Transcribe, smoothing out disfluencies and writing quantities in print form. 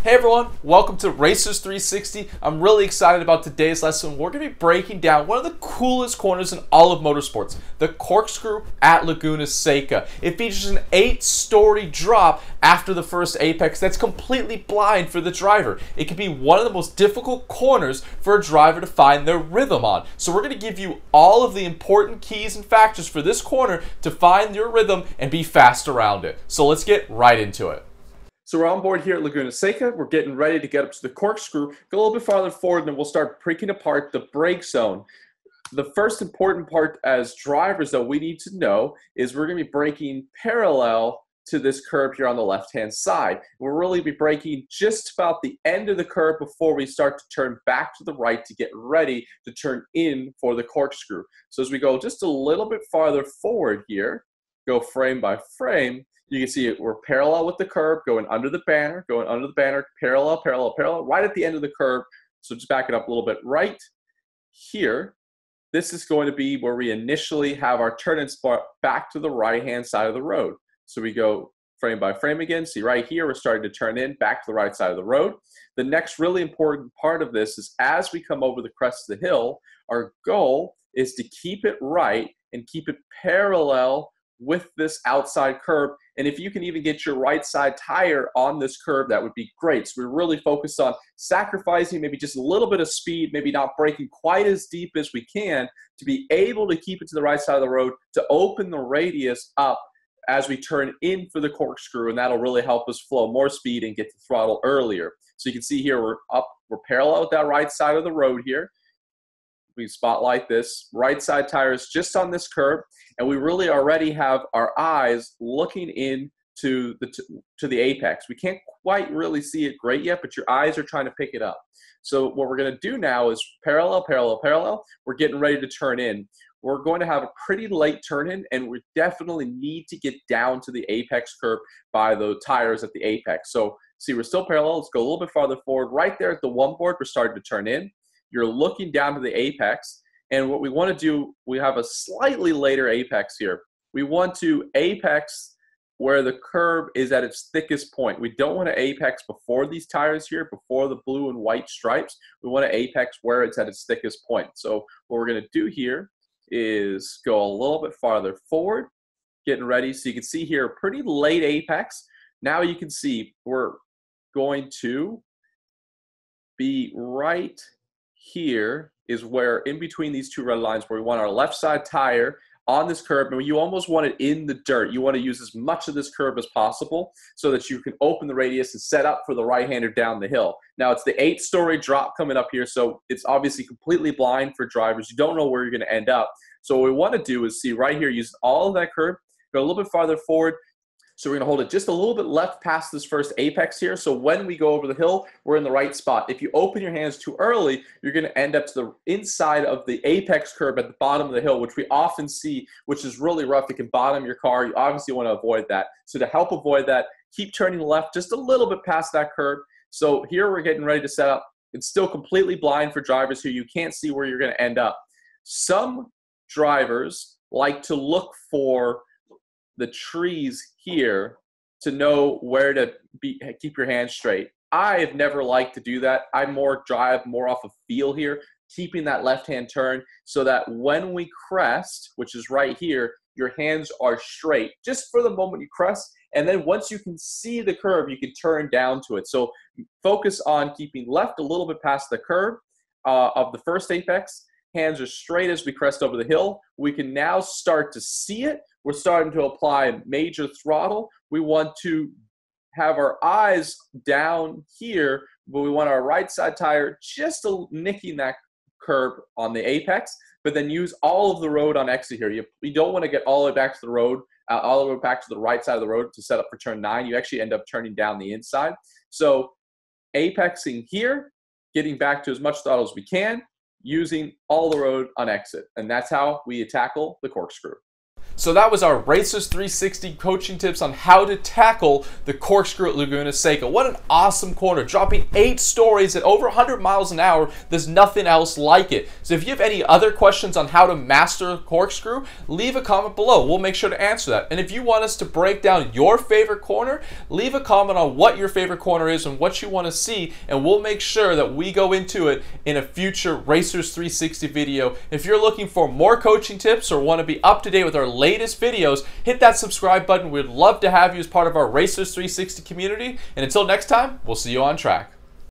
Hey everyone, welcome to Racers 360. I'm really excited about today's lesson. We're going to be breaking down one of the coolest corners in all of motorsports, the Corkscrew at Laguna Seca. It features an 8-story drop after the first apex that's completely blind for the driver. It can be one of the most difficult corners for a driver to find their rhythm on. So we're going to give you all of the important keys and factors for this corner to find your rhythm and be fast around it. So let's get right into it. So we're on board here at Laguna Seca. We're getting ready to get up to the Corkscrew. Go a little bit farther forward and then we'll start breaking apart the brake zone. The first important part as drivers that we need to know is we're going to be braking parallel to this curb here on the left-hand side. We'll really be braking just about the end of the curb before we start to turn back to the right to get ready to turn in for the Corkscrew. So as we go just a little bit farther forward here, go frame by frame, you can see we're parallel with the curb, going under the banner, parallel, right at the end of the curb. So just back it up a little bit. Right here, this is going to be where we initially have our turn-in spot back to the right-hand side of the road. So we go frame by frame again. See right here, we're starting to turn in back to the right side of the road. The next really important part of this is as we come over the crest of the hill, our goal is to keep it right and keep it parallel with this outside curb. And if you can even get your right side tire on this curb, that would be great. So we're really focused on sacrificing maybe just a little bit of speed, maybe not braking quite as deep as we can to be able to keep it to the right side of the road to open the radius up as we turn in for the Corkscrew, and that'll really help us flow more speed and get the throttle earlier. So you can see here we're parallel with that right side of the road here. We spotlight this right side tires just on this curb, and we really already have our eyes looking in to the apex. We can't quite really see it great yet, but your eyes are trying to pick it up. So what we're going to do now is parallel. We're getting ready to turn in. We're going to have a pretty late turn in, and we definitely need to get down to the apex curb by the tires at the apex. So see, we're still parallel. Let's go a little bit farther forward. Right there at the one board, we're starting to turn in. You're looking down to the apex, and what we want to do, we have a slightly later apex here. We want to apex where the curb is at its thickest point. We don't want to apex before these tires here, before the blue and white stripes. We want to apex where it's at its thickest point. So what we're going to do here is go a little bit farther forward, getting ready. So you can see here a pretty late apex. Now you can see we're going to be right here is where in between these two red lines where we want our left side tire on this curb, and you almost want it in the dirt. You want to use as much of this curb as possible so that you can open the radius and set up for the right-hander down the hill. Now it's the 8-story drop coming up here, so it's obviously completely blind for drivers. You don't know where you're going to end up. So what we want to do is see right here, use all of that curb, go a little bit farther forward. So we're going to hold it just a little bit left past this first apex here. So when we go over the hill, we're in the right spot. If you open your hands too early, you're going to end up to the inside of the apex curb at the bottom of the hill, which we often see, which is really rough. It can bottom your car. You obviously want to avoid that. So to help avoid that, keep turning left just a little bit past that curb. So here we're getting ready to set up. It's still completely blind for drivers here. You can't see where you're going to end up. Some drivers like to look for the trees here to know where to keep your hands straight. I've never liked to do that. I drive more off of feel here, keeping that left-hand turn so that when we crest, which is right here, your hands are straight just for the moment you crest, and then once you can see the curve, you can turn down to it. So focus on keeping left a little bit past the curve of the first apex. Hands are straight as we crest over the hill. We can now start to see it. We're starting to apply major throttle. We want to have our eyes down here, but we want our right side tire just nicking that curb on the apex, but then use all of the road on exit here. You don't want to get all the way back to the road, all the way back to the right side of the road to set up for turn 9. You actually end up turning down the inside. So apexing here, getting back to as much throttle as we can, using all the road on exit. And that's how we tackle the Corkscrew. So that was our Racers 360 coaching tips on how to tackle the Corkscrew at Laguna Seca. What an awesome corner, dropping 8 stories at over 100 miles an hour. There's nothing else like it. So if you have any other questions on how to master Corkscrew, leave a comment below. We'll make sure to answer that. And if you want us to break down your favorite corner, leave a comment on what your favorite corner is and what you want to see, and we'll make sure that we go into it in a future Racers 360 video. If you're looking for more coaching tips or want to be up to date with our latest videos, hit that subscribe button. We'd love to have you as part of our Racers 360 community. And until next time, we'll see you on track.